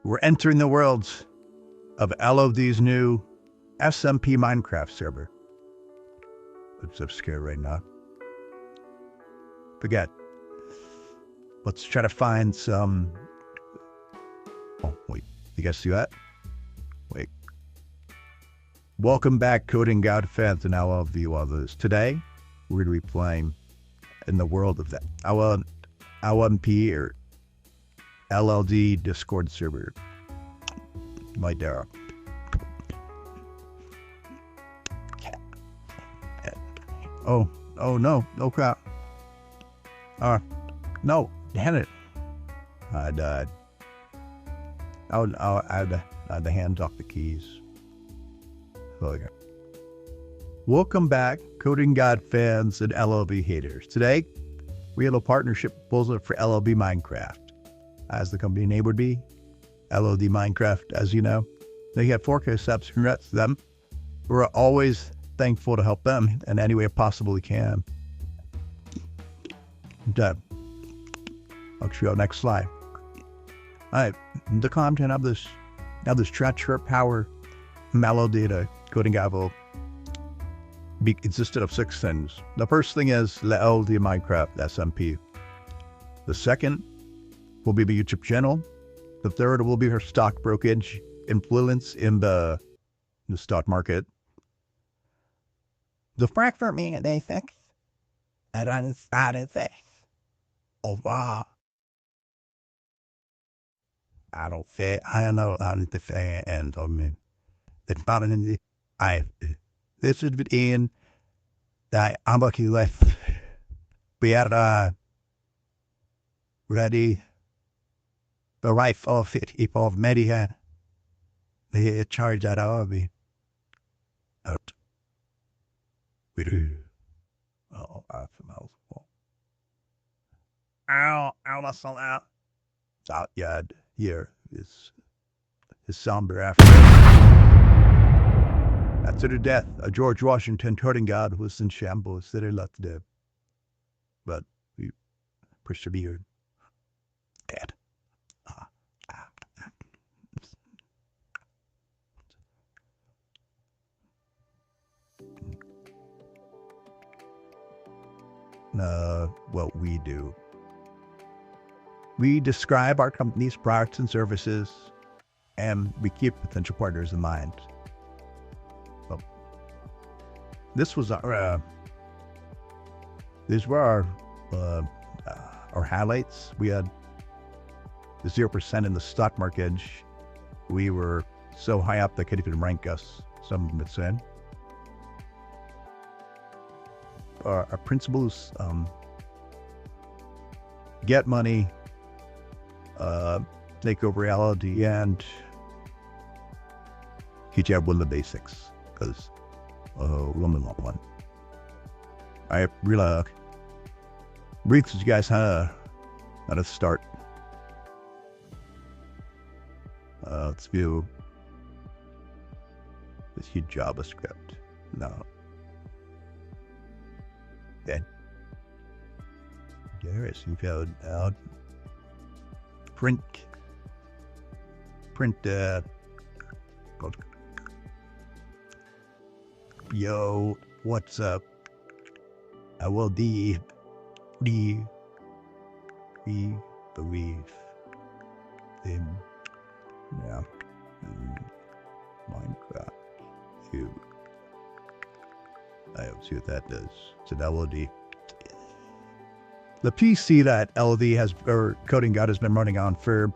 We're entering the world of LOD's new SMP Minecraft server. I'm so scared right now. Forget. Let's try to find some... Oh, wait. You guys see that? Wait. Welcome back, Coding God fans and LLD others. Today, we're going to be playing in the world of the LMP or LLD Discord server. My dare. Oh no crap. No, damn it. I died. I had to hand off the keys. Okay. Welcome back, Coding God fans and LLB haters. Today, we have a partnership proposal for LLB Minecraft. As the company name would be, LLD Minecraft, as you know. They have 4K subs, congrats to them. We're always thankful to help them in any way possible we can. I'll show you next slide. Alright, the content of this transfer power melody to Coding God will be consisted of 6 things. The first thing is the LLD Minecraft SMP. The second will be the YouTube channel. The third will be her stock brokerage influence in the stock market. The fact for me, they think that I started this. Oh, wow. I don't say, I know how to say, and I mean, it's not in the, this is in that I'm lucky left. We are ready. The life of it, if of media, they charge that army. Out. We do. Oh, I smell. Ow, that's all out. Out, yeah, here is his somber after. After the death of George Washington, Coding God was in shambles that he left dead. But we persevered. Dead. What we do. We describe our company's products and services, and we keep potential partners in mind. Well, this was our, these were our highlights. We had 0% in the stock market. We were so high up they could even rank us, some would say. Our principles, get money, take over reality, and teach everyone the basics, because we only want one. I really briefs you guys how to start. Let's view this huge JavaScript. No. Okay. There is you go out. Print. Yo, what's up? I will believe in Minecraft. I don't see what that does. It's an LOD. The PC that LOD has, or Coding God has been running on for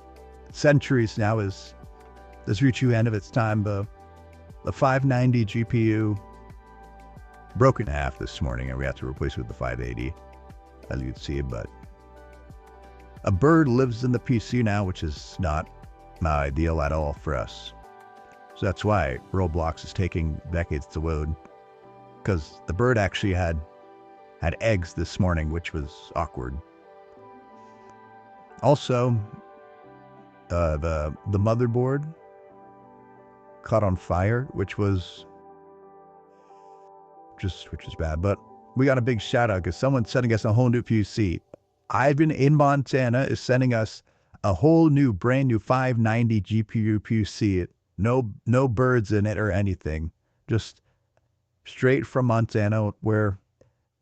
centuries now is reached the end of its time. The 590 GPU broke in half this morning, and we have to replace it with the 580, as you can see. But a bird lives in the PC now, which is not ideal at all for us. So that's why Roblox is taking decades to load, because the bird actually had eggs this morning, which was awkward. Also, the motherboard caught on fire, which was bad. But we got a big shout out because someone's sending us a whole new PC. Ivan in Montana is sending us a whole new, brand new 590 GPU PC. No birds in it or anything. Just straight from Montana, where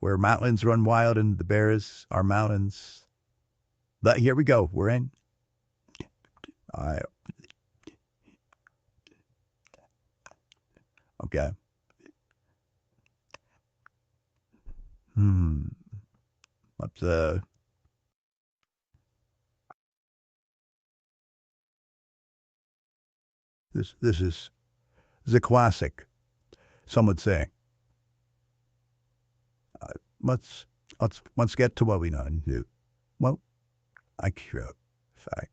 mountains run wild and the bears are mountains. But here we go. We're in. Okay. Let's this is a classic, some would say. Let's get to what we know and do. Well, I can't. Fact.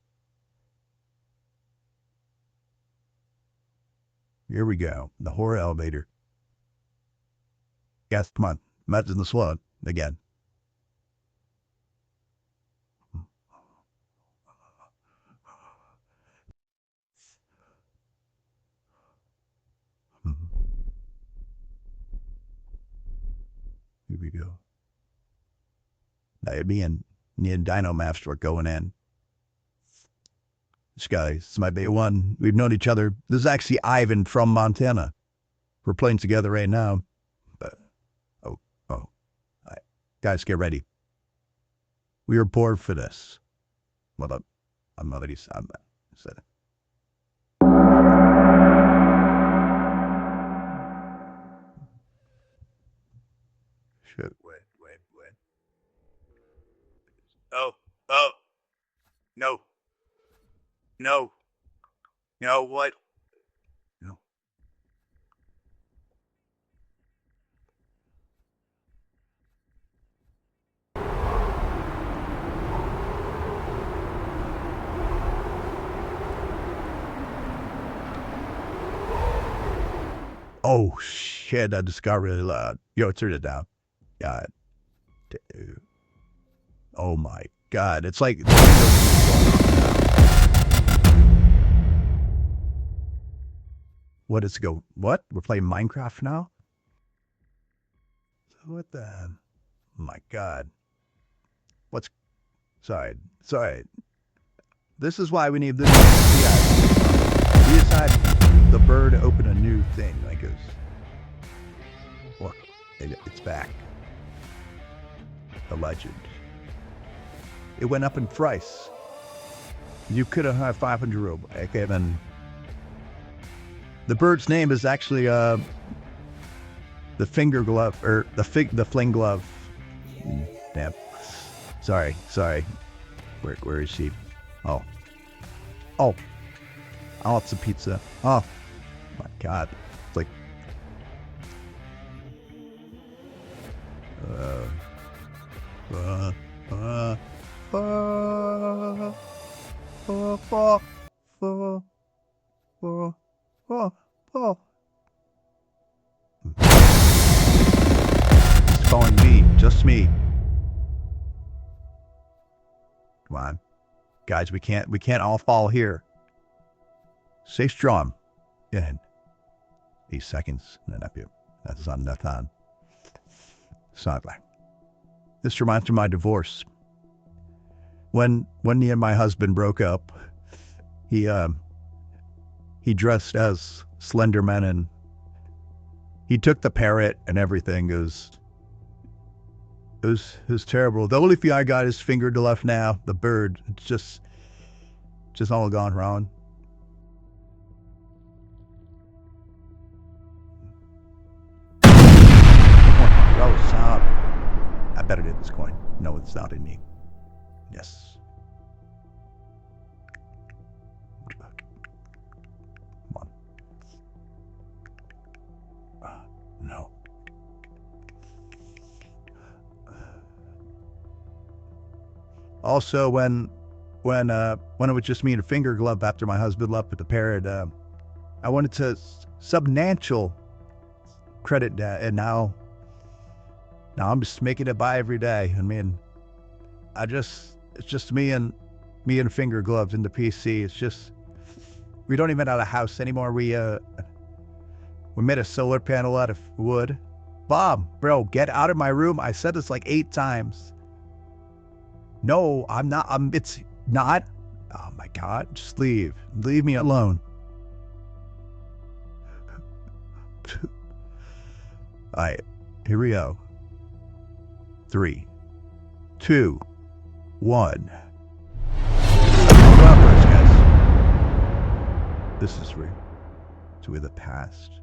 Here we go. The horror elevator. Yes, come on. Imagine the slot again. Here we go. Me and Dino Maps were going in. This guy, this is my day one. We've known each other. This is actually Ivan from Montana. We're playing together right now. But, oh. All right. Guys, get ready. We are bored for this. What up? I'm already said it. Shit. Wait. Oh. No. What? No. Oh, shit. That just got really loud. Yo, turn it down. God. Dude. Oh, my God. It's like... What is it go? What? We're playing Minecraft now? What the... Oh, my God. What's... Sorry. This is why we need this. We decided the bird to open a new thing. Like it's... Look. It's back. The legend. It went up in price. You could have had 500 rubles. Okay, then... The bird's name is actually the finger glove, or the fling glove. Damn. Sorry. Where is she? Oh, it's a pizza. Oh my God, it's like It's calling me, just me. Come on, guys, we can't all fall here. Stay strong. Yeah. 8 seconds. No, not you. That's on that time. It's not like this reminds me of my divorce. When me and my husband broke up, he dressed as Slender Man and he took the parrot and everything. It was terrible. The only thing I got is finger to left now. The bird. It's just all gone wrong. Oh, stop. I better get this coin. No, it's not in me. Yes. Come on. No. Also, when it was just me and a finger glove after my husband left with the parrot, I wanted to substantial credit that, and now I'm just making it by every day. I mean, it's just me and finger gloves in the PC. It's just we don't even have a house anymore. We made a solar panel out of wood. Bob, bro, get out of my room. I said this like 8 times. No, I'm not. It's not. Oh my God, just leave. Leave me alone. All right, here we go. 3, 2, 1. Hold on first, guys. This is where the past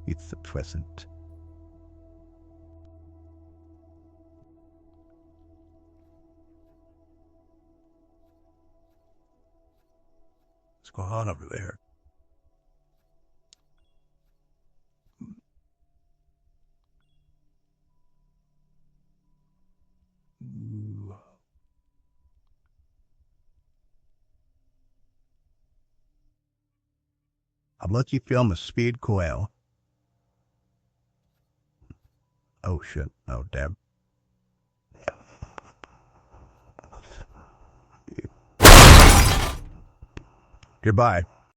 meets the present. What's going on over there? Ooh. I'll let you film a speed coil. Oh shit. Oh damn. Goodbye.